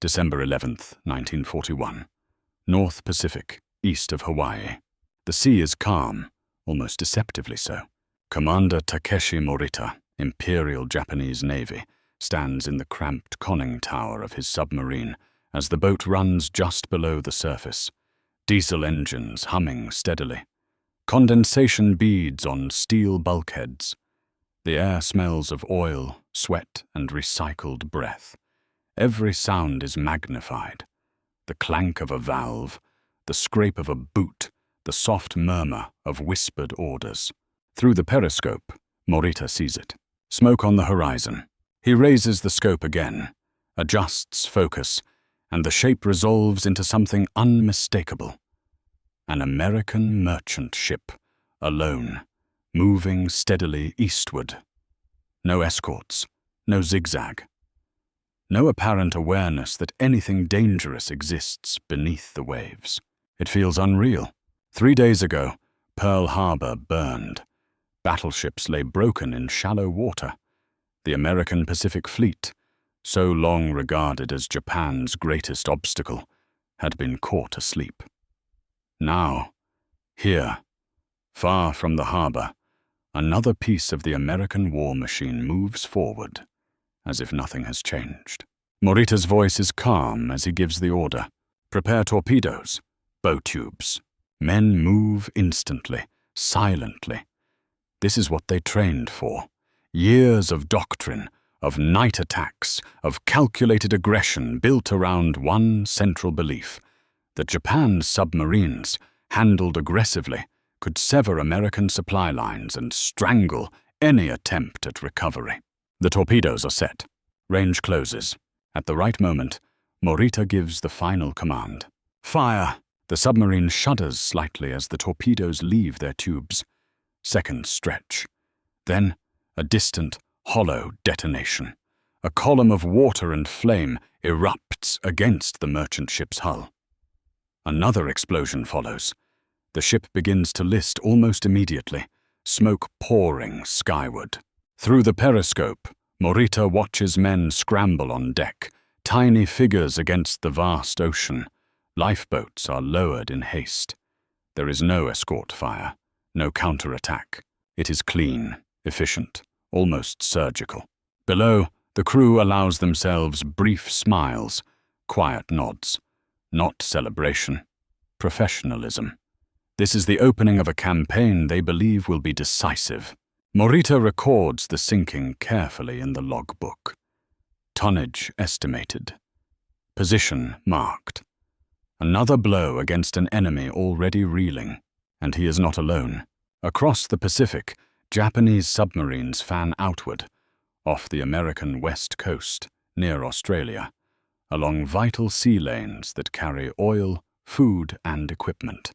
December 11th, 1941. North Pacific, east of Hawaii. The sea is calm, almost deceptively so. Commander Takeshi Morita, Imperial Japanese Navy, stands in the cramped conning tower of his submarine as the boat runs just below the surface. Diesel engines humming steadily. Condensation beads on steel bulkheads. The air smells of oil, sweat, and recycled breath. Every sound is magnified. The clank of a valve, the scrape of a boot, the soft murmur of whispered orders. Through the periscope, Morita sees it. Smoke on the horizon. He raises the scope again, adjusts focus, and the shape resolves into something unmistakable. An American merchant ship, alone, moving steadily eastward. No escorts, no zigzag. No apparent awareness that anything dangerous exists beneath the waves. It feels unreal. 3 days ago, Pearl Harbor burned. Battleships lay broken in shallow water. The American Pacific Fleet, so long regarded as Japan's greatest obstacle, had been caught asleep. Now, here, far from the harbor, another piece of the American war machine moves forward, as if nothing has changed. Morita's voice is calm as he gives the order. Prepare torpedoes, bow tubes. Men move instantly, silently. This is what they trained for. Years of doctrine, of night attacks, of calculated aggression built around one central belief, that Japan's submarines, handled aggressively, could sever American supply lines and strangle any attempt at recovery. The torpedoes are set. Range closes. At the right moment, Morita gives the final command. Fire! The submarine shudders slightly as the torpedoes leave their tubes. Seconds stretch. Then, a distant, hollow detonation. A column of water and flame erupts against the merchant ship's hull. Another explosion follows. The ship begins to list almost immediately, smoke pouring skyward. Through the periscope, Morita watches men scramble on deck, tiny figures against the vast ocean. Lifeboats are lowered in haste. There is no escort fire, no counterattack. It is clean, efficient, almost surgical. Below, the crew allows themselves brief smiles, quiet nods. Not celebration, professionalism. This is the opening of a campaign they believe will be decisive. Morita records the sinking carefully in the logbook. Tonnage estimated. Position marked. Another blow against an enemy already reeling, and he is not alone. Across the Pacific, Japanese submarines fan outward, off the American west coast, near Australia, along vital sea lanes that carry oil, food, and equipment.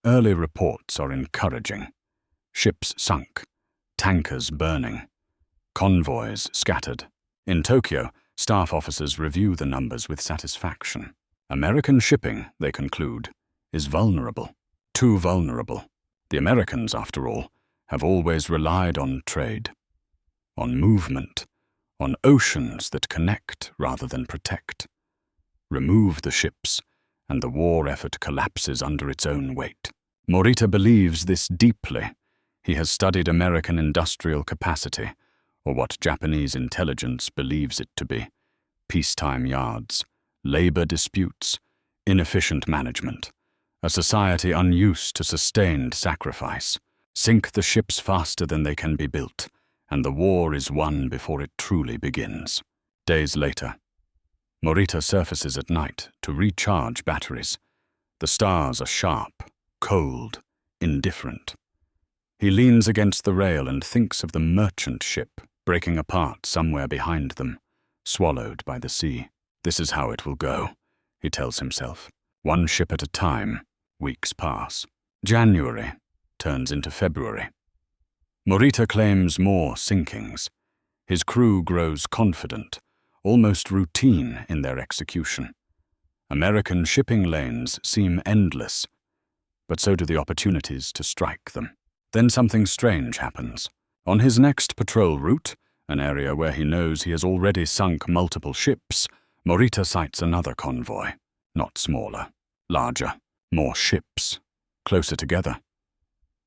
Early reports are encouraging. Ships sunk, tankers burning, convoys scattered. In Tokyo, staff officers review the numbers with satisfaction. American shipping, they conclude, is vulnerable. Too vulnerable. The Americans, after all, have always relied on trade, on movement, on oceans that connect rather than protect. Remove the ships, and the war effort collapses under its own weight. Morita believes this deeply. He has studied American industrial capacity, or what Japanese intelligence believes it to be. Peacetime yards, labor disputes, inefficient management, a society unused to sustained sacrifice. Sink the ships faster than they can be built, and the war is won before it truly begins. Days later, Morita surfaces at night to recharge batteries. The stars are sharp, cold, indifferent. He leans against the rail and thinks of the merchant ship breaking apart somewhere behind them, swallowed by the sea. This is how it will go, he tells himself. One ship at a time. Weeks pass. January turns into February. Morita claims more sinkings. His crew grows confident, almost routine in their execution. American shipping lanes seem endless, but so do the opportunities to strike them. Then something strange happens. On his next patrol route, an area where he knows he has already sunk multiple ships, Morita sights another convoy, not smaller, larger, more ships, closer together.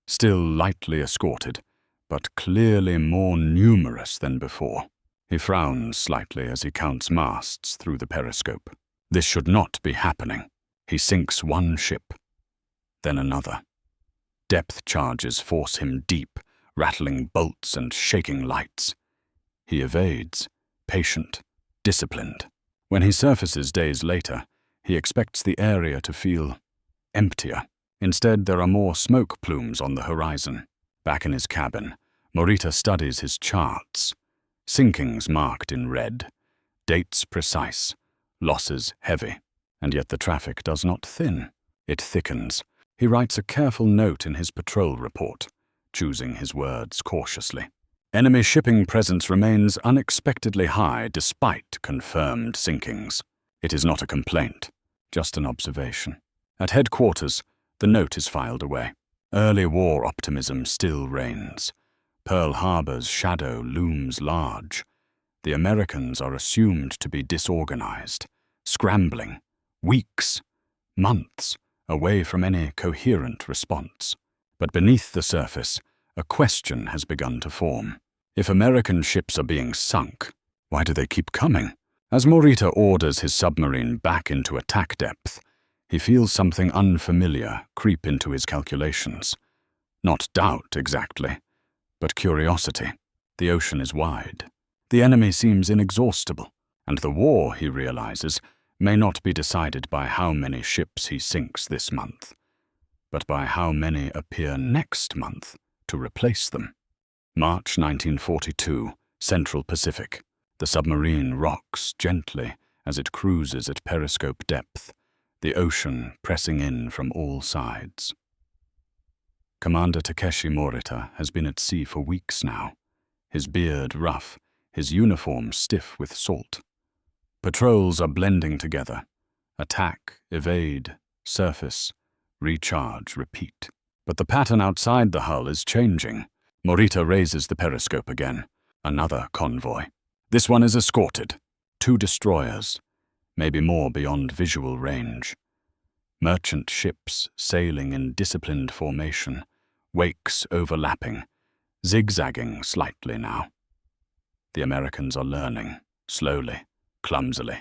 Still lightly escorted, but clearly more numerous than before. He frowns slightly as he counts masts through the periscope. This should not be happening. He sinks one ship, then another. Depth charges force him deep, rattling bolts and shaking lights. He evades, patient, disciplined. When he surfaces days later, he expects the area to feel emptier. Instead, there are more smoke plumes on the horizon. Back in his cabin, Morita studies his charts. Sinkings marked in red, dates precise, losses heavy. And yet the traffic does not thin. It thickens. He writes a careful note in his patrol report, choosing his words cautiously. Enemy shipping presence remains unexpectedly high despite confirmed sinkings. It is not a complaint, just an observation. At headquarters, the note is filed away. Early war optimism still reigns. Pearl Harbor's shadow looms large. The Americans are assumed to be disorganized, scrambling, weeks, months away from any coherent response. But beneath the surface, a question has begun to form. If American ships are being sunk, why do they keep coming? As Morita orders his submarine back into attack depth, he feels something unfamiliar creep into his calculations. Not doubt, exactly, but curiosity. The ocean is wide. The enemy seems inexhaustible, and the war, he realizes, may not be decided by how many ships he sinks this month, but by how many appear next month to replace them. March 1942, Central Pacific. The submarine rocks gently as it cruises at periscope depth, the ocean pressing in from all sides. Commander Takeshi Morita has been at sea for weeks now, his beard rough, his uniform stiff with salt. Patrols are blending together. Attack, evade, surface, recharge, repeat. But the pattern outside the hull is changing. Morita raises the periscope again. Another convoy. This one is escorted. 2 destroyers, maybe more beyond visual range. Merchant ships sailing in disciplined formation, wakes overlapping, zigzagging slightly now. The Americans are learning, slowly, clumsily,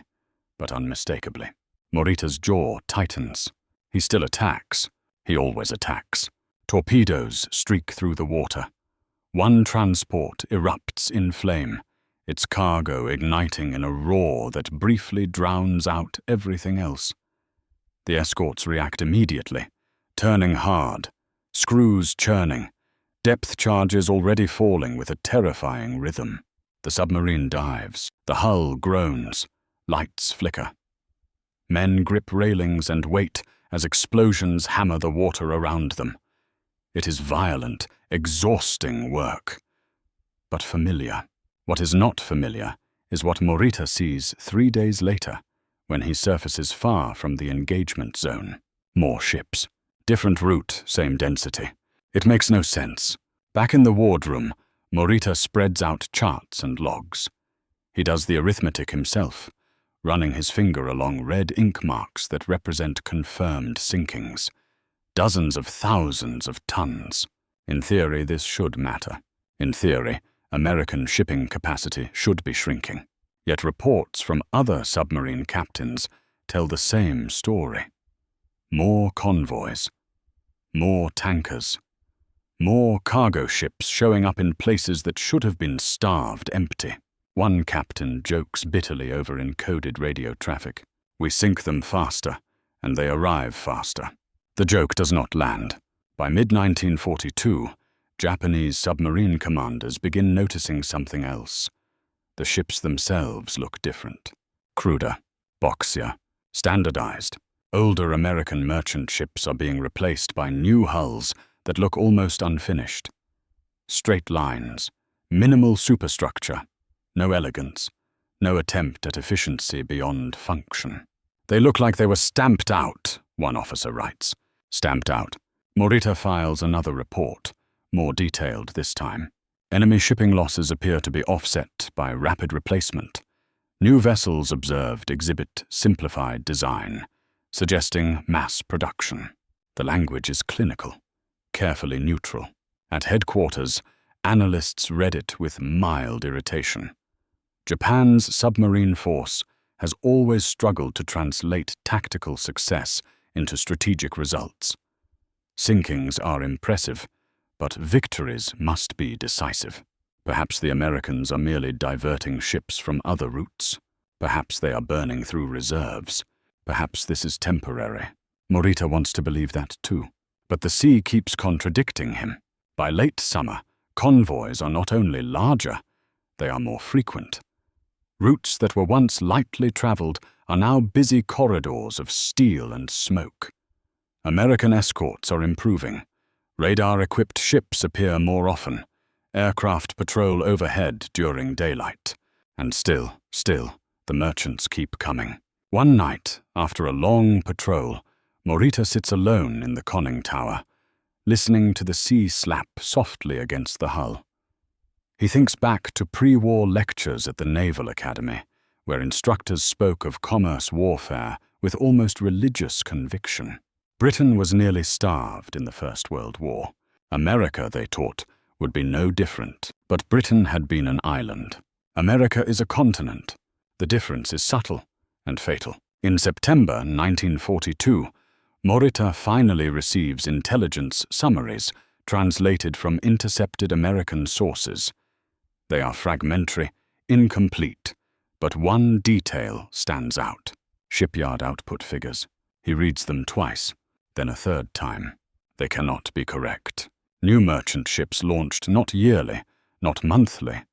but unmistakably. Morita's jaw tightens. He still attacks. He always attacks. Torpedoes streak through the water. One transport erupts in flame, its cargo igniting in a roar that briefly drowns out everything else. The escorts react immediately, turning hard, screws churning, depth charges already falling with a terrifying rhythm. The submarine dives, the hull groans, lights flicker. Men grip railings and wait as explosions hammer the water around them. It is violent, exhausting work, but familiar. What is not familiar is what Morita sees 3 days later, when he surfaces far from the engagement zone. More ships. Different route, same density. It makes no sense. Back in the wardroom, Morita spreads out charts and logs. He does the arithmetic himself, running his finger along red ink marks that represent confirmed sinkings. Dozens of thousands of tons. In theory, this should matter. In theory, American shipping capacity should be shrinking. Yet reports from other submarine captains tell the same story. More convoys. More tankers. More cargo ships showing up in places that should have been starved empty. One captain jokes bitterly over encoded radio traffic. We sink them faster, and they arrive faster. The joke does not land. By mid-1942, Japanese submarine commanders begin noticing something else. The ships themselves look different. Cruder, boxier, standardized. Older American merchant ships are being replaced by new hulls that look almost unfinished. Straight lines, minimal superstructure, no elegance, no attempt at efficiency beyond function. They look like they were stamped out, one officer writes. Stamped out. Morita files another report, more detailed this time. Enemy shipping losses appear to be offset by rapid replacement. New vessels observed exhibit simplified design, suggesting mass production. The language is clinical, carefully neutral. At headquarters, analysts read it with mild irritation. Japan's submarine force has always struggled to translate tactical success into strategic results. Sinkings are impressive, but victories must be decisive. Perhaps the Americans are merely diverting ships from other routes. Perhaps they are burning through reserves. Perhaps this is temporary. Morita wants to believe that too. But the sea keeps contradicting him. By late summer, convoys are not only larger, they are more frequent. Routes that were once lightly traveled are now busy corridors of steel and smoke. American escorts are improving. Radar-equipped ships appear more often. Aircraft patrol overhead during daylight. And still, the merchants keep coming. One night, after a long patrol, Morita sits alone in the conning tower, listening to the sea slap softly against the hull. He thinks back to pre-war lectures at the Naval Academy, where instructors spoke of commerce warfare with almost religious conviction. Britain was nearly starved in the First World War. America, they taught, would be no different, but Britain had been an island. America is a continent. The difference is subtle and fatal. In September 1942, Morita finally receives intelligence summaries translated from intercepted American sources. They are fragmentary, incomplete, but one detail stands out. Shipyard output figures. He reads them twice, then a third time. They cannot be correct. New merchant ships launched not yearly, not monthly,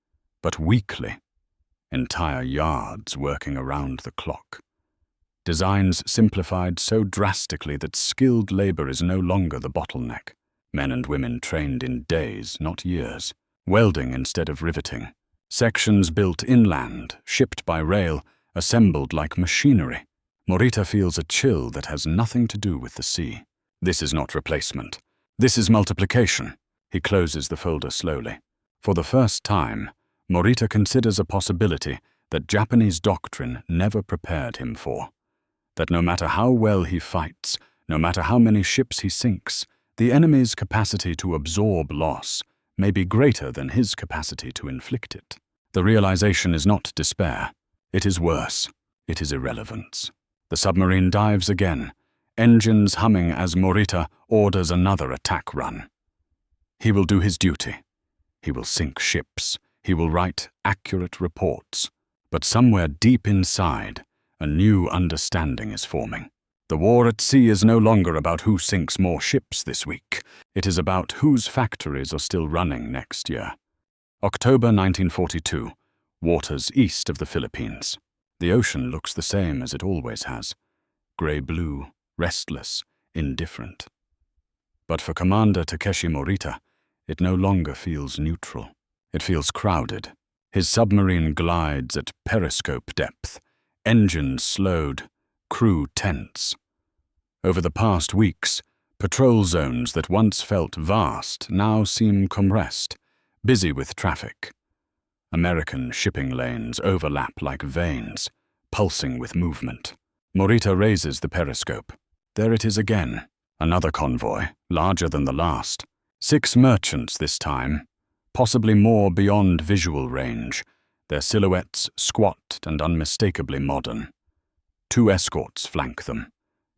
but weekly. Entire yards working around the clock. Designs simplified so drastically that skilled labor is no longer the bottleneck. Men and women trained in days, not years. Welding instead of riveting. Sections built inland, shipped by rail, assembled like machinery. Morita feels a chill that has nothing to do with the sea. This is not replacement. This is multiplication. He closes the folder slowly. For the first time, Morita considers a possibility that Japanese doctrine never prepared him for. That no matter how well he fights, no matter how many ships he sinks, the enemy's capacity to absorb loss may be greater than his capacity to inflict it. The realization is not despair. It is worse. It is irrelevance. The submarine dives again, engines humming as Morita orders another attack run. He will do his duty. He will sink ships. He will write accurate reports. But somewhere deep inside, a new understanding is forming. The war at sea is no longer about who sinks more ships this week. It is about whose factories are still running next year. October 1942, waters east of the Philippines. The ocean looks the same as it always has. Grey-blue, restless, indifferent. But for Commander Takeshi Morita, it no longer feels neutral. It feels crowded. His submarine glides at periscope depth, engines slowed, crew tense. Over the past weeks, patrol zones that once felt vast now seem compressed, busy with traffic. American shipping lanes overlap like veins, pulsing with movement. Morita raises the periscope. There it is again, another convoy, larger than the last. 6 merchants this time, possibly more beyond visual range, their silhouettes squat and unmistakably modern. 2 escorts flank them,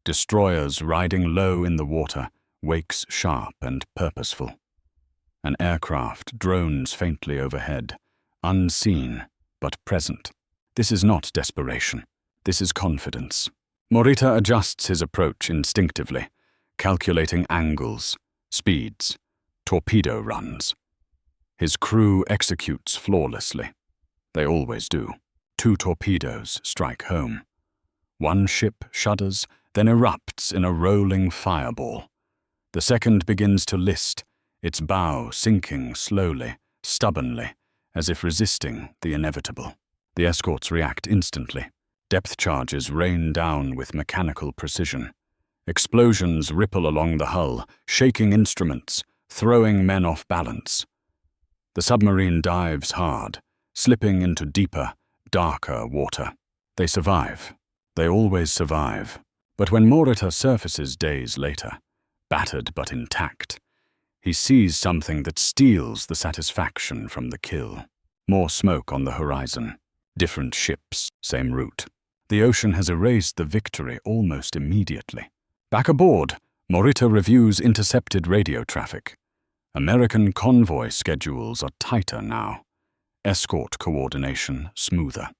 destroyers riding low in the water, wakes sharp and purposeful. An aircraft drones faintly overhead, unseen but present. This is not desperation. This is confidence. Morita adjusts his approach instinctively, calculating angles, speeds, torpedo runs. His crew executes flawlessly. They always do. 2 torpedoes strike home. One ship shudders, then erupts in a rolling fireball. The second begins to list, its bow sinking slowly, stubbornly, as if resisting the inevitable. The escorts react instantly. Depth charges rain down with mechanical precision. Explosions ripple along the hull, shaking instruments, throwing men off balance. The submarine dives hard, slipping into deeper, darker water. They survive. They always survive. But when Morita surfaces days later, battered but intact, he sees something that steals the satisfaction from the kill. More smoke on the horizon. Different ships, same route. The ocean has erased the victory almost immediately. Back aboard, Morita reviews intercepted radio traffic. American convoy schedules are tighter now. Escort coordination smoother.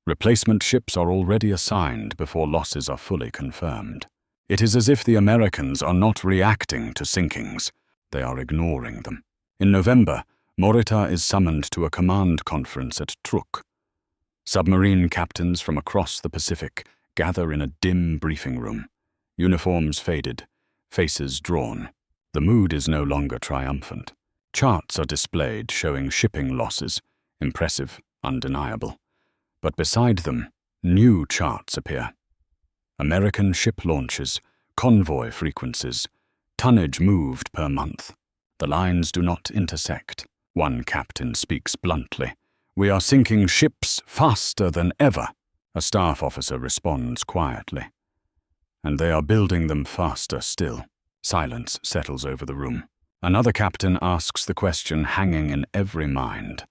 Replacement ships are already assigned before losses are fully confirmed. It is as if the Americans are not reacting to sinkings. They are ignoring them. In November, Morita is summoned to a command conference at Truk. Submarine captains from across the Pacific gather in a dim briefing room. Uniforms faded, faces drawn. The mood is no longer triumphant. Charts are displayed showing shipping losses, impressive, undeniable. But beside them, new charts appear. American ship launches, convoy frequencies, tonnage moved per month. The lines do not intersect. One captain speaks bluntly. "We are sinking ships faster than ever." A staff officer responds quietly. "And they are building them faster still." Silence settles over the room. Another captain asks the question hanging in every mind.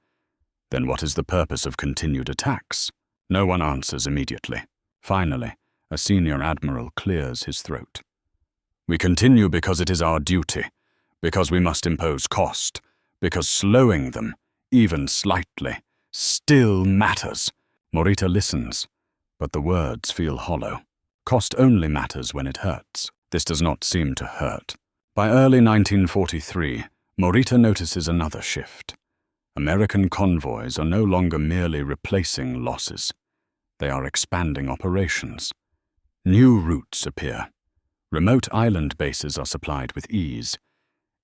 Then what is the purpose of continued attacks? No one answers immediately. Finally, a senior admiral clears his throat. "We continue because it is our duty, because we must impose cost, because slowing them, even slightly, still matters." Morita listens, but the words feel hollow. Cost only matters when it hurts. This does not seem to hurt. By early 1943, Morita notices another shift. American convoys are no longer merely replacing losses. They are expanding operations. New routes appear. Remote island bases are supplied with ease.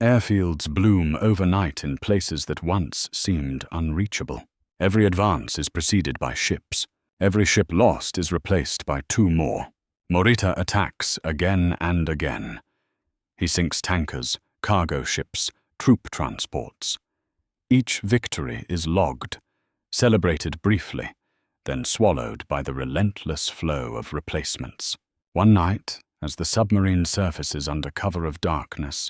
Airfields bloom overnight in places that once seemed unreachable. Every advance is preceded by ships. Every ship lost is replaced by two more. Morita attacks again and again. He sinks tankers, cargo ships, troop transports. Each victory is logged, celebrated briefly, then swallowed by the relentless flow of replacements. One night, as the submarine surfaces under cover of darkness,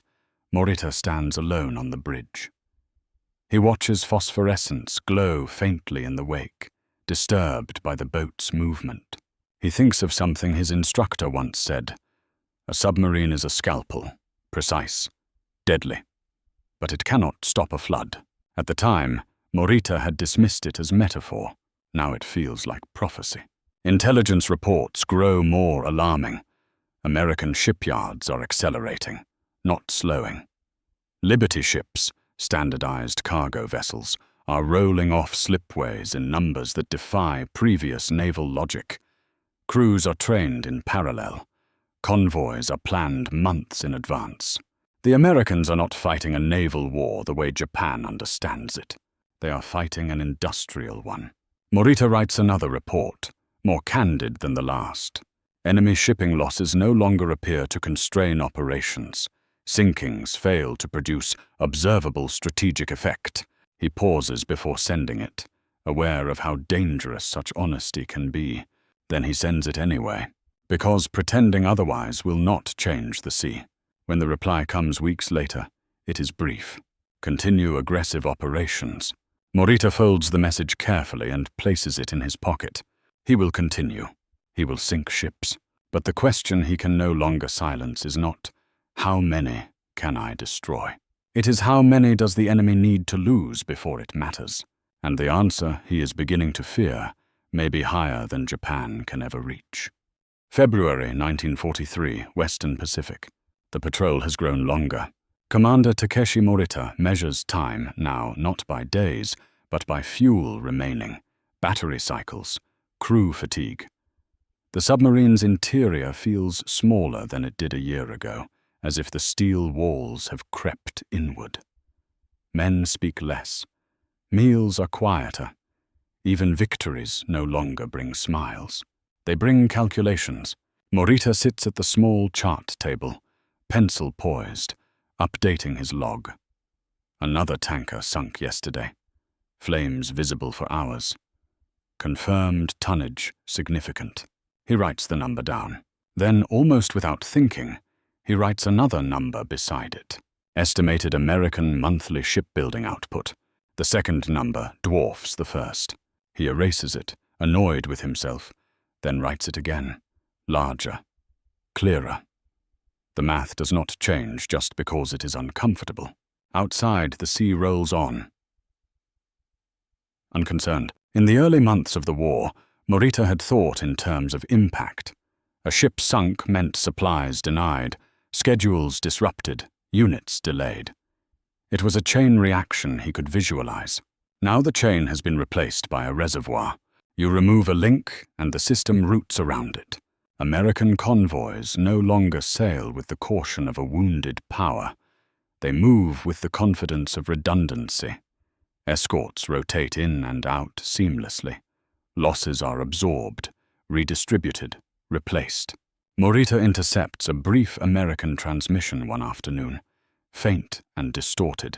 Morita stands alone on the bridge. He watches phosphorescence glow faintly in the wake, disturbed by the boat's movement. He thinks of something his instructor once said. A submarine is a scalpel, precise, deadly, but it cannot stop a flood. At the time, Morita had dismissed it as metaphor. Now it feels like prophecy. Intelligence reports grow more alarming. American shipyards are accelerating, not slowing. Liberty ships, standardized cargo vessels, are rolling off slipways in numbers that defy previous naval logic. Crews are trained in parallel. Convoys are planned months in advance. The Americans are not fighting a naval war the way Japan understands it. They are fighting an industrial one. Morita writes another report, more candid than the last. Enemy shipping losses no longer appear to constrain operations. Sinkings fail to produce observable strategic effect. He pauses before sending it, aware of how dangerous such honesty can be. Then he sends it anyway, because pretending otherwise will not change the sea. When the reply comes weeks later, it is brief. Continue aggressive operations. Morita folds the message carefully and places it in his pocket. He will continue. He will sink ships. But the question he can no longer silence is not, how many can I destroy? It is how many does the enemy need to lose before it matters? And the answer he is beginning to fear may be higher than Japan can ever reach. February 1943, Western Pacific. The patrol has grown longer. Commander Takeshi Morita measures time now not by days, but by fuel remaining, battery cycles, crew fatigue. The submarine's interior feels smaller than it did a year ago, as if the steel walls have crept inward. Men speak less. Meals are quieter. Even victories no longer bring smiles. They bring calculations. Morita sits at the small chart table, pencil poised, updating his log. Another tanker sunk yesterday. Flames visible for hours. Confirmed tonnage significant. He writes the number down. Then, almost without thinking, he writes another number beside it. Estimated American monthly shipbuilding output. The second number dwarfs the first. He erases it, annoyed with himself, then writes it again. Larger. Clearer. The math does not change just because it is uncomfortable. Outside, the sea rolls on. Unconcerned. In the early months of the war, Morita had thought in terms of impact. A ship sunk meant supplies denied, schedules disrupted, units delayed. It was a chain reaction he could visualize. Now the chain has been replaced by a reservoir. You remove a link, and the system routes around it. American convoys no longer sail with the caution of a wounded power. They move with the confidence of redundancy. Escorts rotate in and out seamlessly. Losses are absorbed, redistributed, replaced. Morita intercepts a brief American transmission one afternoon, faint and distorted.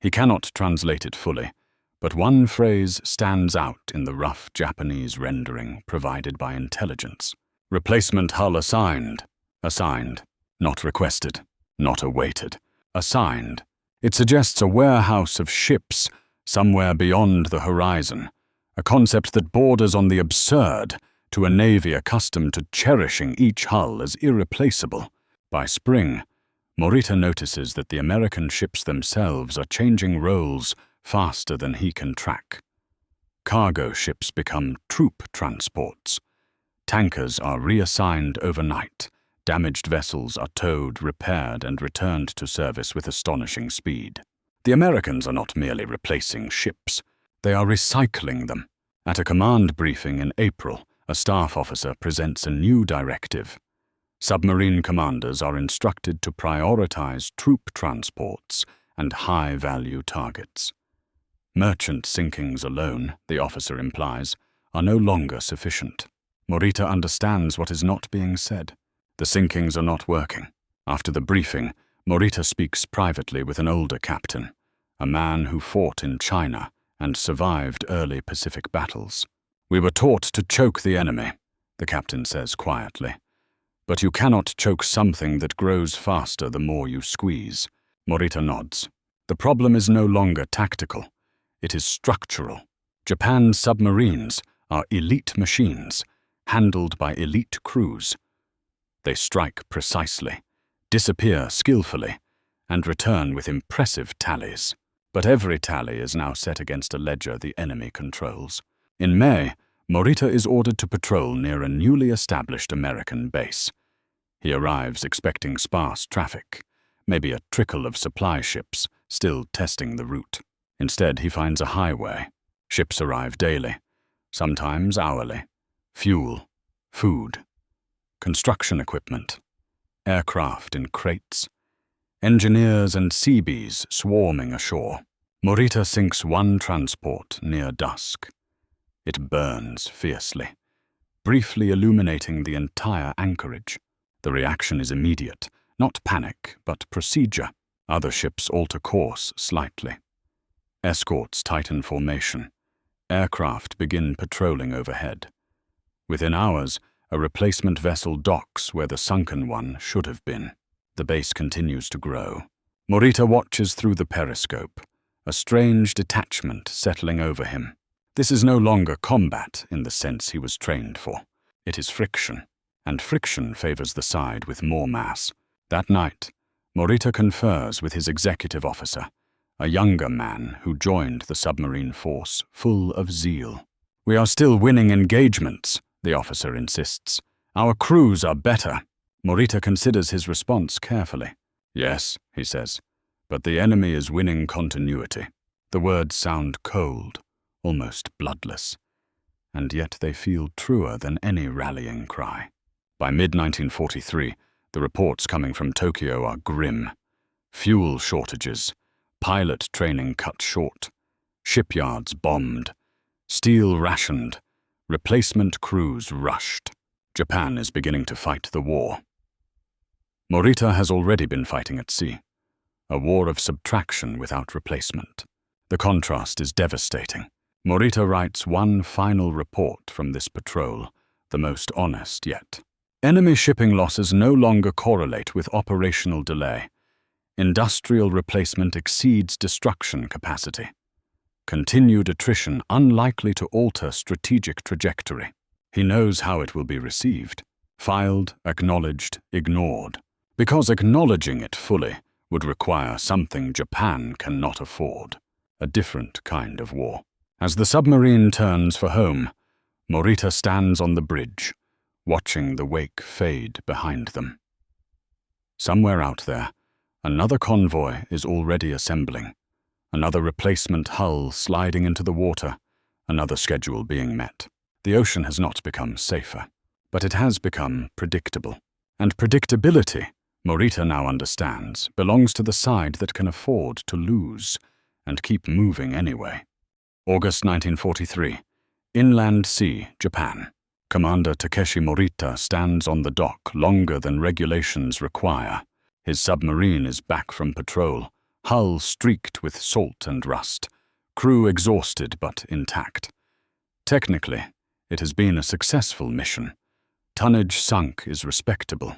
He cannot translate it fully, but one phrase stands out in the rough Japanese rendering provided by intelligence. Replacement hull assigned. Assigned. Not requested. Not awaited. Assigned. It suggests a warehouse of ships somewhere beyond the horizon, a concept that borders on the absurd to a navy accustomed to cherishing each hull as irreplaceable. By spring, Morita notices that the American ships themselves are changing roles faster than he can track. Cargo ships become troop transports. Tankers are reassigned overnight. Damaged vessels are towed, repaired, and returned to service with astonishing speed. The Americans are not merely replacing ships. They are recycling them. At a command briefing in April, a staff officer presents a new directive. Submarine commanders are instructed to prioritize troop transports and high-value targets. Merchant sinkings alone, the officer implies, are no longer sufficient. Morita understands what is not being said. The sinkings are not working. After the briefing, Morita speaks privately with an older captain, a man who fought in China and survived early Pacific battles. "We were taught to choke the enemy," the captain says quietly. "But you cannot choke something that grows faster the more you squeeze." Morita nods. The problem is no longer tactical. It is structural. Japan's submarines are elite machines, handled by elite crews. They strike precisely, disappear skillfully, and return with impressive tallies. But every tally is now set against a ledger the enemy controls. In May, Morita is ordered to patrol near a newly established American base. He arrives expecting sparse traffic, maybe a trickle of supply ships still testing the route. Instead, he finds a highway. Ships arrive daily, sometimes hourly. Fuel, food, construction equipment, aircraft in crates, engineers and Seabees swarming ashore. Morita sinks one transport near dusk. It burns fiercely, briefly illuminating the entire anchorage. The reaction is immediate, not panic, but procedure. Other ships alter course slightly. Escorts tighten formation. Aircraft begin patrolling overhead. Within hours, a replacement vessel docks where the sunken one should have been. The base continues to grow. Morita watches through the periscope, a strange detachment settling over him. This is no longer combat in the sense he was trained for. It is friction, and friction favors the side with more mass. That night, Morita confers with his executive officer, a younger man who joined the submarine force full of zeal. "We are still winning engagements," the officer insists. "Our crews are better." Morita considers his response carefully. "Yes," he says, "but the enemy is winning continuity." The words sound cold, almost bloodless, and yet they feel truer than any rallying cry. By mid-1943, the reports coming from Tokyo are grim. Fuel shortages, pilot training cut short, shipyards bombed, steel rationed, replacement crews rushed. Japan is beginning to fight the war. Morita has already been fighting at sea, a war of subtraction without replacement. The contrast is devastating. Morita writes one final report from this patrol, the most honest yet. Enemy shipping losses no longer correlate with operational delay. Industrial replacement exceeds destruction capacity. Continued attrition unlikely to alter strategic trajectory. He knows how it will be received. Filed, acknowledged, ignored. Because acknowledging it fully would require something Japan cannot afford. A different kind of war. As the submarine turns for home, Morita stands on the bridge, watching the wake fade behind them. Somewhere out there, another convoy is already assembling. Another replacement hull sliding into the water, another schedule being met. The ocean has not become safer, but it has become predictable. And predictability, Morita now understands, belongs to the side that can afford to lose and keep moving anyway. August 1943, Inland Sea, Japan. Commander Takeshi Morita stands on the dock longer than regulations require. His submarine is back from patrol, hull streaked with salt and rust, crew exhausted but intact. Technically, it has been a successful mission. Tonnage sunk is respectable.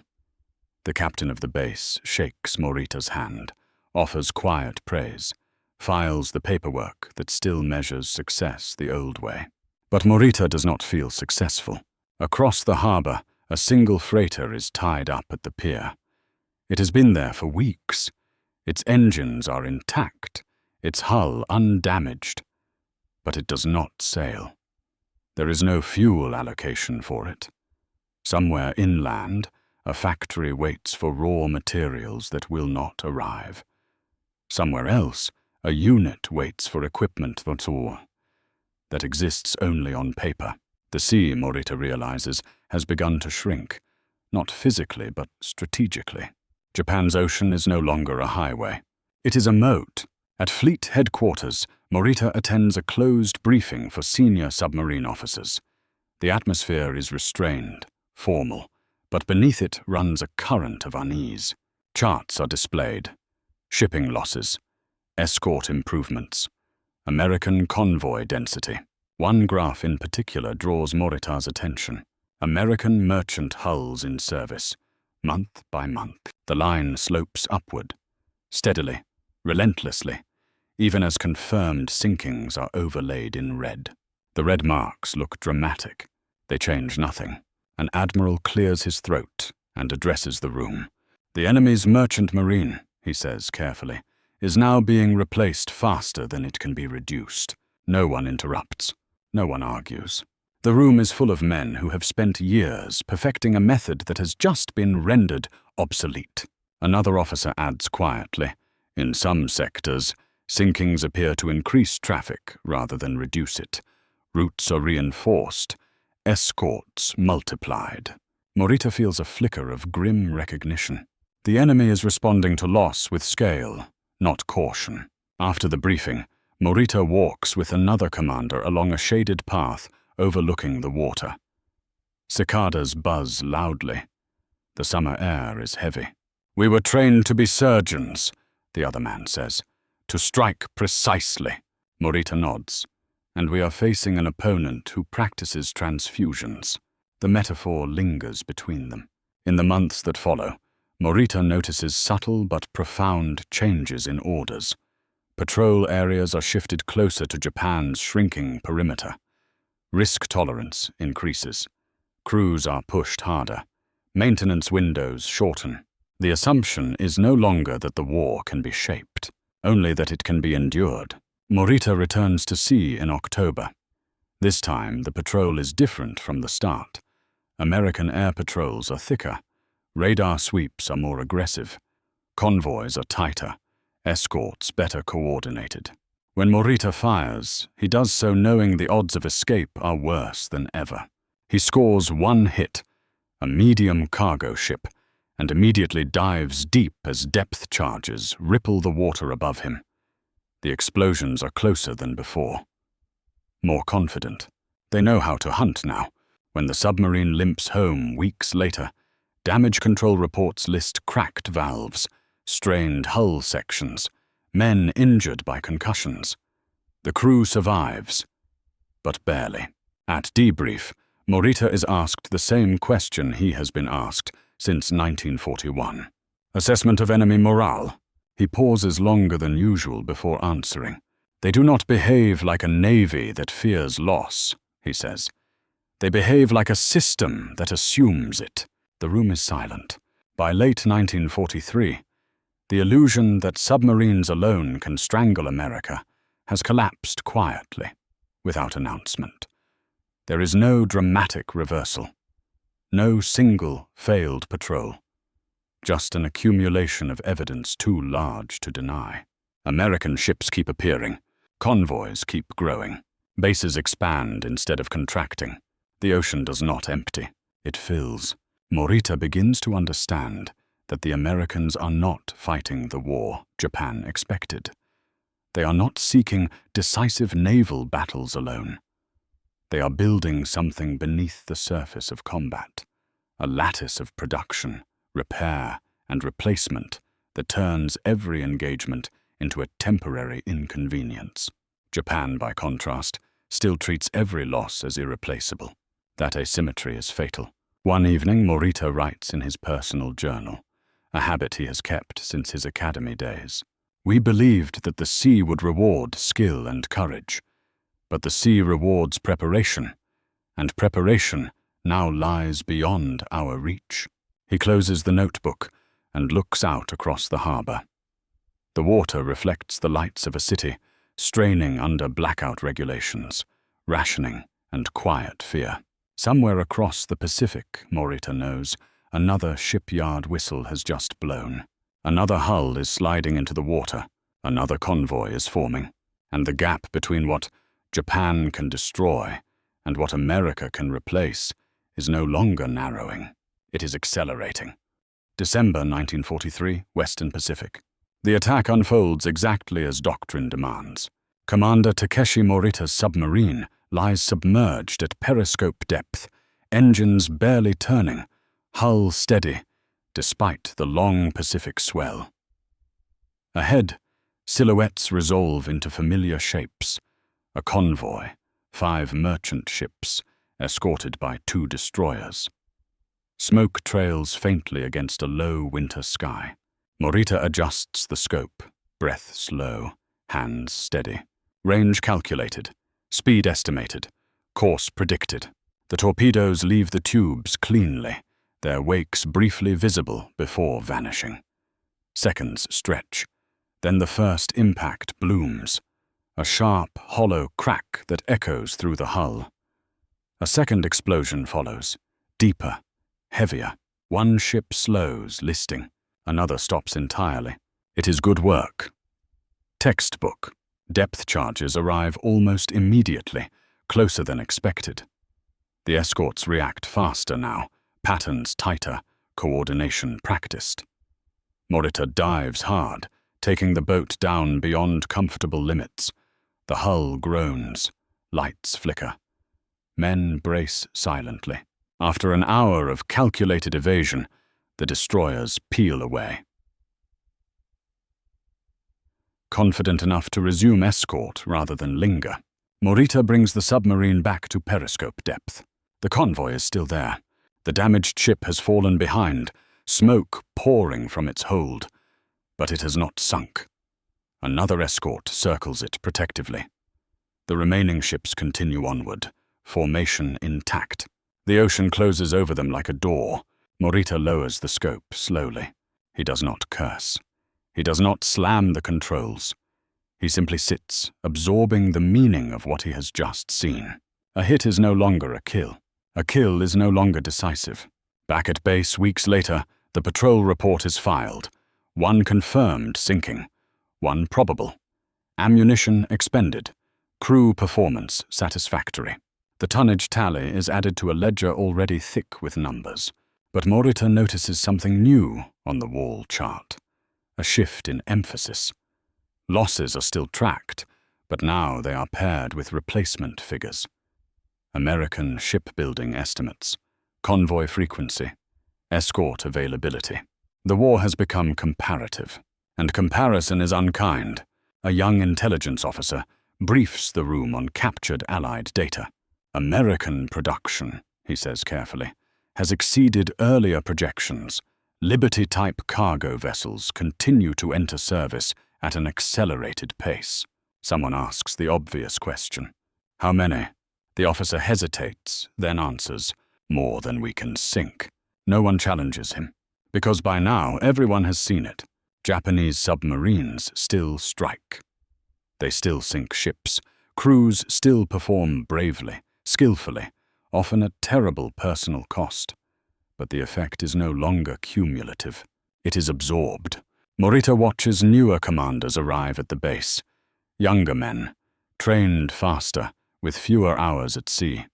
The captain of the base shakes Morita's hand, offers quiet praise, files the paperwork that still measures success the old way. But Morita does not feel successful. Across the harbor, a single freighter is tied up at the pier. It has been there for weeks. Its engines are intact, its hull undamaged, but it does not sail. There is no fuel allocation for it. Somewhere inland, a factory waits for raw materials that will not arrive. Somewhere else, a unit waits for equipment that exists only on paper. The sea, Morita realizes, has begun to shrink, not physically but strategically. Japan's ocean is no longer a highway. It is a moat. At fleet headquarters, Morita attends a closed briefing for senior submarine officers. The atmosphere is restrained, formal, but beneath it runs a current of unease. Charts are displayed. Shipping losses, escort improvements, American convoy density. One graph in particular draws Morita's attention. American merchant hulls in service, month by month. The line slopes upward, steadily, relentlessly, even as confirmed sinkings are overlaid in red. The red marks look dramatic. They change nothing. An admiral clears his throat and addresses the room. The enemy's merchant marine, he says carefully, is now being replaced faster than it can be reduced. No one interrupts. No one argues. The room is full of men who have spent years perfecting a method that has just been rendered obsolete. Another officer adds quietly, in some sectors, sinkings appear to increase traffic rather than reduce it. Routes are reinforced, escorts multiplied. Morita feels a flicker of grim recognition. The enemy is responding to loss with scale, not caution. After the briefing, Morita walks with another commander along a shaded path overlooking the water. Cicadas buzz loudly. The summer air is heavy. "We were trained to be surgeons," the other man says. "To strike precisely." Morita nods. "And we are facing an opponent who practices transfusions." The metaphor lingers between them. In the months that follow, Morita notices subtle but profound changes in orders. Patrol areas are shifted closer to Japan's shrinking perimeter. Risk tolerance increases. Crews are pushed harder. Maintenance windows shorten. The assumption is no longer that the war can be shaped, only that it can be endured. Morita returns to sea in October. This time, the patrol is different from the start. American air patrols are thicker. Radar sweeps are more aggressive. Convoys are tighter. Escorts better coordinated. When Morita fires, he does so knowing the odds of escape are worse than ever. He scores one hit, a medium cargo ship, and immediately dives deep as depth charges ripple the water above him. The explosions are closer than before. More confident. They know how to hunt now. When the submarine limps home weeks later, damage control reports list cracked valves, strained hull sections, men injured by concussions. The crew survives, but barely. At debrief, Morita is asked the same question he has been asked since 1941. Assessment of enemy morale. He pauses longer than usual before answering. They do not behave like a navy that fears loss, he says. They behave like a system that assumes it. The room is silent. By late 1943, the illusion that submarines alone can strangle America has collapsed quietly, without announcement. There is no dramatic reversal, no single failed patrol, just an accumulation of evidence too large to deny. American ships keep appearing, convoys keep growing, bases expand instead of contracting. The ocean does not empty, it fills. Morita begins to understand that the Americans are not fighting the war Japan expected. They are not seeking decisive naval battles alone. They are building something beneath the surface of combat, a lattice of production, repair, and replacement that turns every engagement into a temporary inconvenience. Japan, by contrast, still treats every loss as irreplaceable. That asymmetry is fatal. One evening, Morita writes in his personal journal, a habit he has kept since his academy days. We believed that the sea would reward skill and courage, but the sea rewards preparation, and preparation now lies beyond our reach. He closes the notebook and looks out across the harbor. The water reflects the lights of a city, straining under blackout regulations, rationing, and quiet fear. Somewhere across the Pacific, Morita knows, another shipyard whistle has just blown. Another hull is sliding into the water, another convoy is forming, and the gap between what Japan can destroy and what America can replace is no longer narrowing. It is accelerating. December 1943, Western Pacific. The attack unfolds exactly as doctrine demands. Commander Takeshi Morita's submarine lies submerged at periscope depth, engines barely turning, hull steady, despite the long Pacific swell. Ahead, silhouettes resolve into familiar shapes. A convoy, 5 merchant ships, escorted by 2 destroyers. Smoke trails faintly against a low winter sky. Morita adjusts the scope, breath slow, hands steady. Range calculated, speed estimated, course predicted. The torpedoes leave the tubes cleanly, their wakes briefly visible before vanishing. Seconds stretch, then the first impact blooms, a sharp, hollow crack that echoes through the hull. A second explosion follows, deeper, heavier. One ship slows, listing. Another stops entirely. It is good work. Textbook. Depth charges arrive almost immediately, closer than expected. The escorts react faster now, patterns tighter, coordination practiced. Morita dives hard, taking the boat down beyond comfortable limits. The hull groans, lights flicker. Men brace silently. After an hour of calculated evasion, the destroyers peel away. Confident enough to resume escort rather than linger, Morita brings the submarine back to periscope depth. The convoy is still there. The damaged ship has fallen behind, smoke pouring from its hold, but it has not sunk. Another escort circles it protectively. The remaining ships continue onward, formation intact. The ocean closes over them like a door. Morita lowers the scope slowly. He does not curse. He does not slam the controls. He simply sits, absorbing the meaning of what he has just seen. A hit is no longer a kill. A kill is no longer decisive. Back at base weeks later, the patrol report is filed. One confirmed sinking, one probable. Ammunition expended. Crew performance satisfactory. The tonnage tally is added to a ledger already thick with numbers. But Morita notices something new on the wall chart. A shift in emphasis. Losses are still tracked, but now they are paired with replacement figures. American shipbuilding estimates, convoy frequency, escort availability. The war has become comparative, and comparison is unkind. A young intelligence officer, briefs the room on captured Allied data. American production, he says carefully, has exceeded earlier projections. Liberty-type cargo vessels continue to enter service at an accelerated pace. Someone asks the obvious question. How many? The officer hesitates, then answers, more than we can sink. No one challenges him, because by now everyone has seen it. Japanese submarines still strike. They still sink ships. Crews still perform bravely, skillfully, often at terrible personal cost. But the effect is no longer cumulative. It is absorbed. Morita watches newer commanders arrive at the base. Younger men, trained faster, with fewer hours at sea.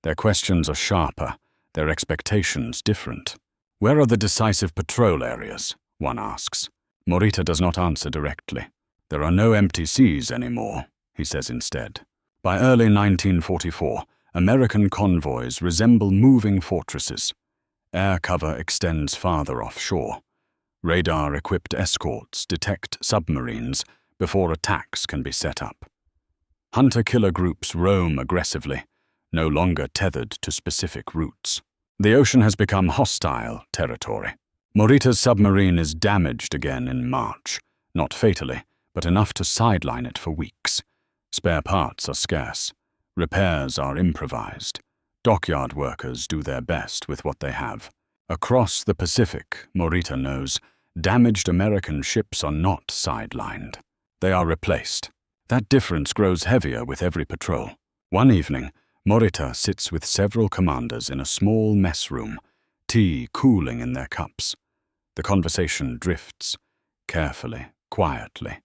Their questions are sharper, their expectations different. Where are the decisive patrol areas? One asks. Morita does not answer directly. There are no empty seas anymore, he says instead. By early 1944, American convoys resemble moving fortresses. Air cover extends farther offshore. Radar-equipped escorts detect submarines before attacks can be set up. Hunter-killer groups roam aggressively, no longer tethered to specific routes. The ocean has become hostile territory. Morita's submarine is damaged again in March, not fatally, but enough to sideline it for weeks. Spare parts are scarce. Repairs are improvised. Dockyard workers do their best with what they have. Across the Pacific, Morita knows, damaged American ships are not sidelined. They are replaced. That difference grows heavier with every patrol. One evening, Morita sits with several commanders in a small mess room, tea cooling in their cups. The conversation drifts, carefully, quietly,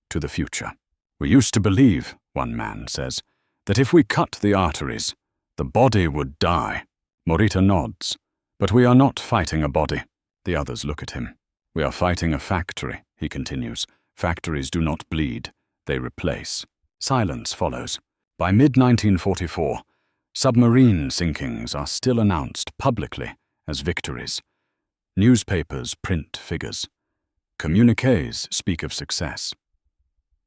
to the future. We used to believe, one man says, that if we cut the arteries, the body would die. Morita nods. But we are not fighting a body. The others look at him. We are fighting a factory, he continues. Factories do not bleed. They replace. Silence follows. By mid-1944, submarine sinkings are still announced publicly as victories. Newspapers print figures. Communiques speak of success.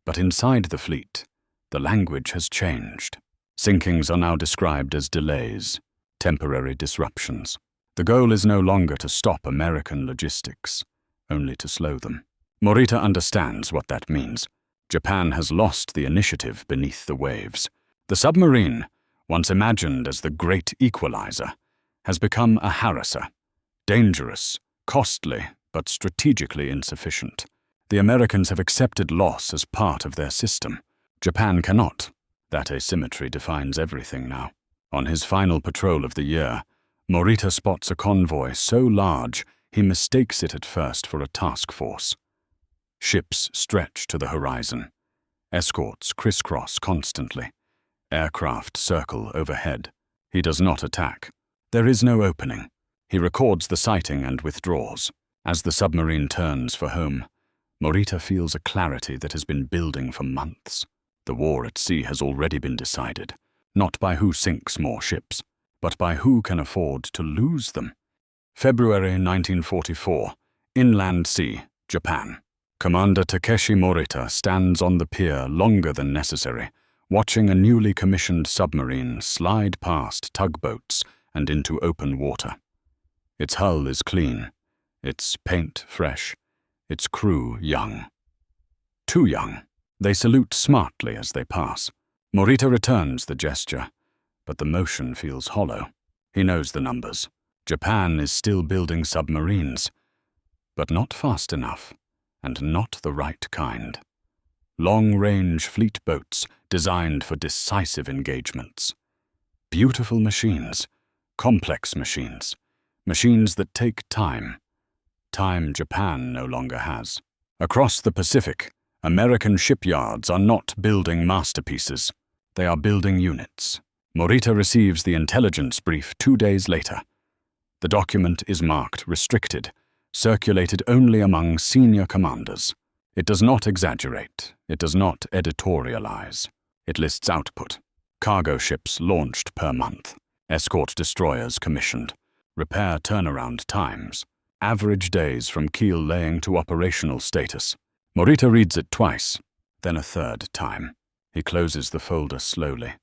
But inside the fleet, the language has changed. Sinkings are now described as delays, temporary disruptions. The goal is no longer to stop American logistics, only to slow them. Morita understands what that means. Japan has lost the initiative beneath the waves. The submarine, once imagined as the great equalizer, has become a harasser. Dangerous, costly, but strategically insufficient. The Americans have accepted loss as part of their system. Japan cannot. That asymmetry defines everything now. On his final patrol of the year, Morita spots a convoy so large he mistakes it at first for a task force. Ships stretch to the horizon. Escorts crisscross constantly. Aircraft circle overhead. He does not attack. There is no opening. He records the sighting and withdraws. As the submarine turns for home, Morita feels a clarity that has been building for months. The war at sea has already been decided, not by who sinks more ships, but by who can afford to lose them. February 1944, Inland Sea, Japan. Commander Takeshi Morita stands on the pier longer than necessary, watching a newly commissioned submarine slide past tugboats and into open water. Its hull is clean, its paint fresh, its crew young. Too young. They salute smartly as they pass. Morita returns the gesture, but the motion feels hollow. He knows the numbers. Japan is still building submarines, but not fast enough, and not the right kind. Long-range fleet boats designed for decisive engagements. Beautiful machines, complex machines, machines that take time. Time Japan no longer has. Across the Pacific, American shipyards are not building masterpieces. They are building units. Morita receives the intelligence brief 2 days later. The document is marked restricted, circulated only among senior commanders. It does not exaggerate. It does not editorialize. It lists output. Cargo ships launched per month. Escort destroyers commissioned. Repair turnaround times. Average days from keel laying to operational status. Morita reads it twice, then a third time. He closes the folder slowly,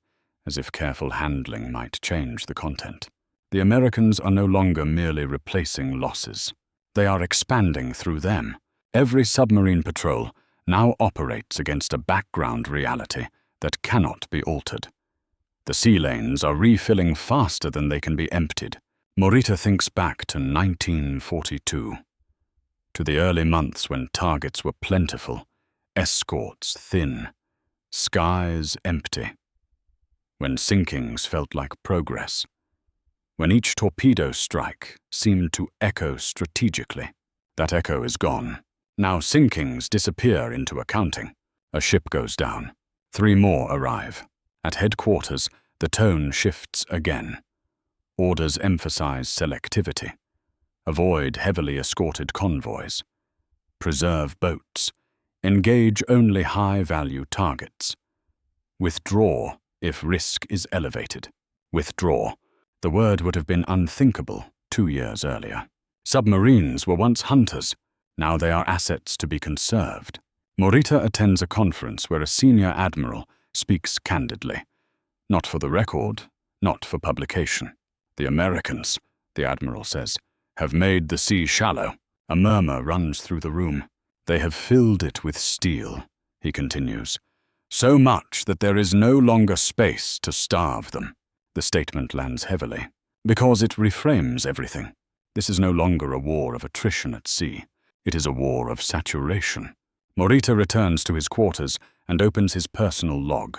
as if careful handling might change the content. The Americans are no longer merely replacing losses. They are expanding through them. Every submarine patrol now operates against a background reality that cannot be altered. The sea lanes are refilling faster than they can be emptied. Morita thinks back to 1942, to the early months when targets were plentiful, escorts thin, skies empty, when sinkings felt like progress, when each torpedo strike seemed to echo strategically. That echo is gone. Now sinkings disappear into accounting. A ship goes down. 3 more arrive. At headquarters, the tone shifts again. Orders emphasize selectivity. Avoid heavily escorted convoys. Preserve boats. Engage only high-value targets. Withdraw if risk is elevated. Withdraw. The word would have been unthinkable 2 years earlier. Submarines were once hunters. Now they are assets to be conserved. Morita attends a conference where a senior admiral speaks candidly. Not for the record, not for publication. The Americans, the admiral says, have made the sea shallow. A murmur runs through the room. They have filled it with steel, he continues. So much that there is no longer space to starve them. The statement lands heavily, because it reframes everything. This is no longer a war of attrition at sea. It is a war of saturation. Morita returns to his quarters and opens his personal log.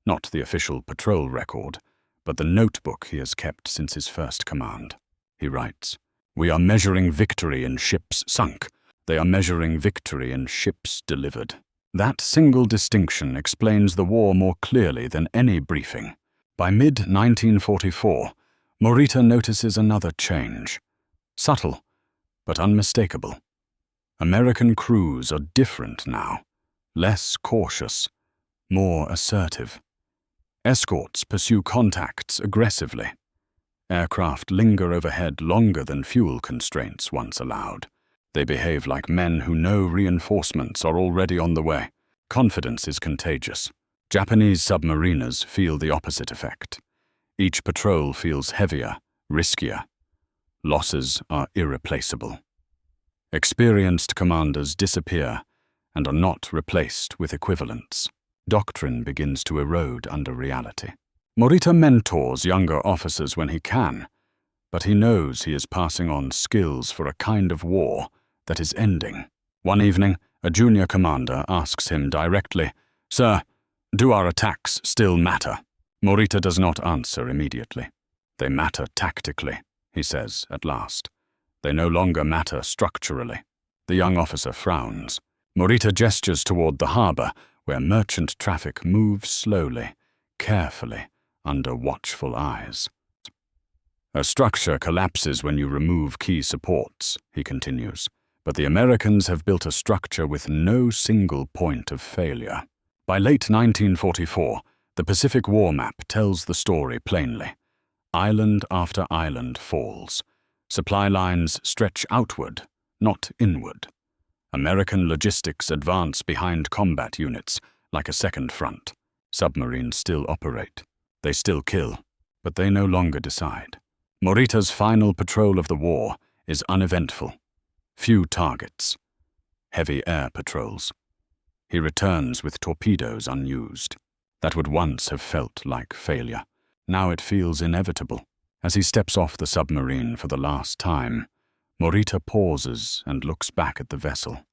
Not the official patrol record, but the notebook he has kept since his first command. He writes, "We are measuring victory in ships sunk. They are measuring victory in ships delivered." That single distinction explains the war more clearly than any briefing. By mid-1944, Morita notices another change. Subtle, but unmistakable. American crews are different now. Less cautious, more assertive. Escorts pursue contacts aggressively. Aircraft linger overhead longer than fuel constraints once allowed. They behave like men who know reinforcements are already on the way. Confidence is contagious. Japanese submariners feel the opposite effect. Each patrol feels heavier, riskier. Losses are irreplaceable. Experienced commanders disappear and are not replaced with equivalents. Doctrine begins to erode under reality. Morita mentors younger officers when he can, but he knows he is passing on skills for a kind of war that is ending. One evening, a junior commander asks him directly, "Sir, do our attacks still matter?" Morita does not answer immediately. "They matter tactically," he says at last. "They no longer matter structurally." The young officer frowns. Morita gestures toward the harbor, where merchant traffic moves slowly, carefully, under watchful eyes. "A structure collapses when you remove key supports," he continues, "but the Americans have built a structure with no single point of failure." By late 1944, the Pacific War map tells the story plainly. Island after island falls. Supply lines stretch outward, not inward. American logistics advance behind combat units like a second front. Submarines still operate. They still kill, but they no longer decide. Morita's final patrol of the war is uneventful. Few targets. Heavy air patrols. He returns with torpedoes unused. That would once have felt like failure. Now it feels inevitable. As he steps off the submarine for the last time, Morita pauses and looks back at the vessel.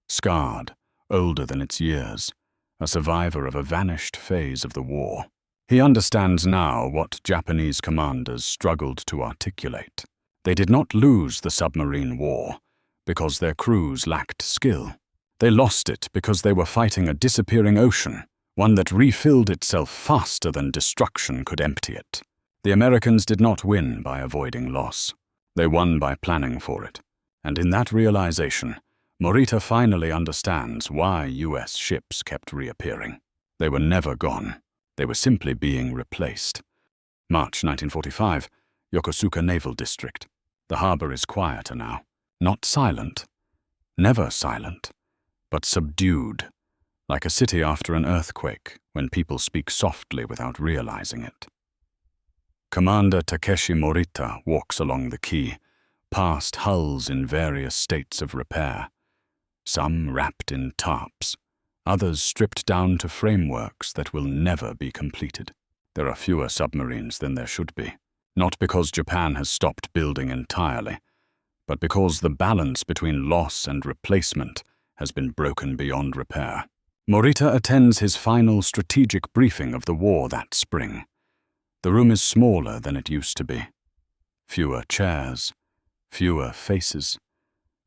Scarred, older than its years, a survivor of a vanished phase of the war. He understands now what Japanese commanders struggled to articulate. They did not lose the submarine war because their crews lacked skill. They lost it because they were fighting a disappearing ocean, one that refilled itself faster than destruction could empty it. The Americans did not win by avoiding loss. They won by planning for it. And in that realization, Morita finally understands why US ships kept reappearing. They were never gone. They were simply being replaced. March 1945, Yokosuka Naval District. The harbor is quieter now. Not silent. Never silent. But subdued. like a city after an earthquake when people speak softly without realizing it. Commander Takeshi Morita walks along the quay, past hulls in various states of repair, some wrapped in tarps, others stripped down to frameworks that will never be completed. There are fewer submarines than there should be, not because Japan has stopped building entirely, but because the balance between loss and replacement has been broken beyond repair. Morita attends his final strategic briefing of the war that spring. The room is smaller than it used to be. Fewer chairs, fewer faces,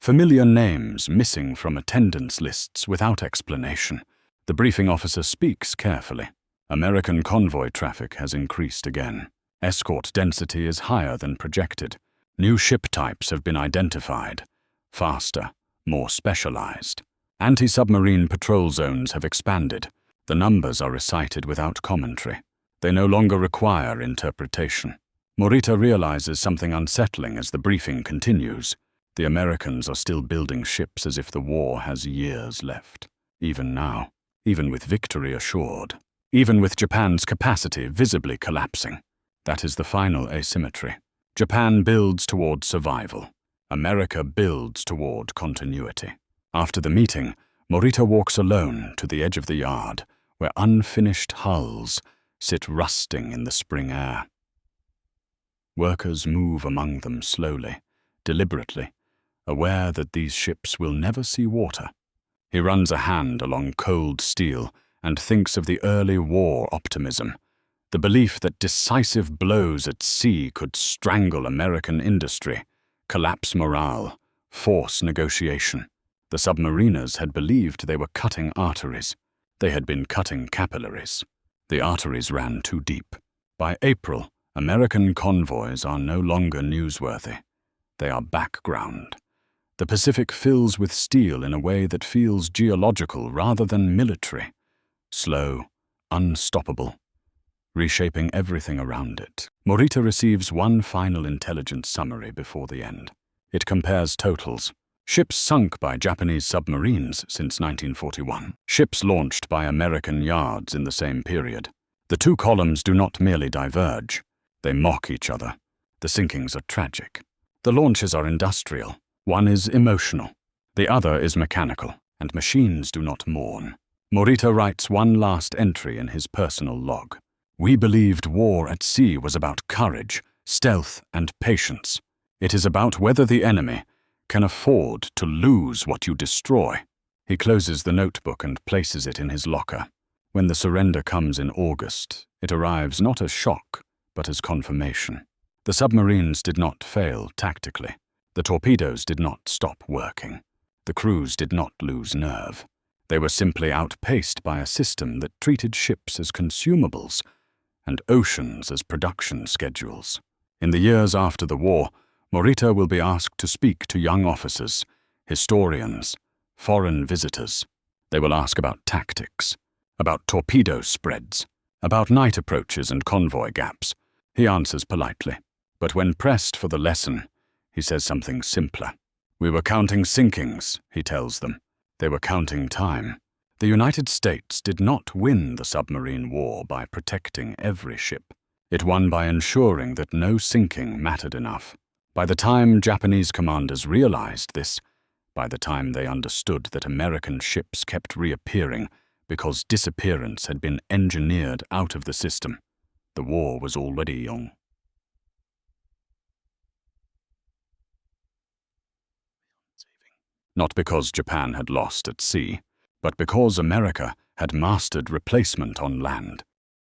familiar names missing from attendance lists without explanation. The briefing officer speaks carefully. American convoy traffic has increased again. Escort density is higher than projected. New ship types have been identified, faster, more specialized. Anti-submarine patrol zones have expanded. The numbers are recited without commentary. They no longer require interpretation. Morita realizes something unsettling as the briefing continues. The Americans are still building ships as if the war has years left. Even now, even with victory assured, even with Japan's capacity visibly collapsing. That is the final asymmetry. Japan builds toward survival. America builds toward continuity. After the meeting, Morita walks alone to the edge of the yard, where unfinished hulls sit rusting in the spring air. Workers move among them slowly, deliberately, aware that these ships will never see water. He runs a hand along cold steel and thinks of the early war optimism, the belief that decisive blows at sea could strangle American industry, collapse morale, force negotiation. The submariners had believed they were cutting arteries. They had been cutting capillaries. The arteries ran too deep. By April, American convoys are no longer newsworthy. They are background. The Pacific fills with steel in a way that feels geological rather than military. Slow, unstoppable, reshaping everything around it. Morita receives one final intelligence summary before the end. It compares totals. Ships sunk by Japanese submarines since 1941. Ships launched by American yards in the same period. The two columns do not merely diverge. They mock each other. The sinkings are tragic. The launches are industrial. One is emotional. The other is mechanical, and machines do not mourn. Morita writes one last entry in his personal log. We believed war at sea was about courage, stealth, and patience. It is about whether the enemy can afford to lose what you destroy. He closes the notebook and places it in his locker. When the surrender comes in August, it arrives not as shock, but as confirmation. The submarines did not fail tactically. The torpedoes did not stop working. The crews did not lose nerve. They were simply outpaced by a system that treated ships as consumables and oceans as production schedules. In the years after the war, Morita will be asked to speak to young officers, historians, foreign visitors. They will ask about tactics, about torpedo spreads, about night approaches and convoy gaps. He answers politely, but when pressed for the lesson, he says something simpler. We were counting sinkings, he tells them. They were counting time. The United States did not win the submarine war by protecting every ship. It won by ensuring that no sinking mattered enough. By the time Japanese commanders realized this, by the time they understood that American ships kept reappearing because disappearance had been engineered out of the system, the war was already on. Not because Japan had lost at sea, but because America had mastered replacement on land.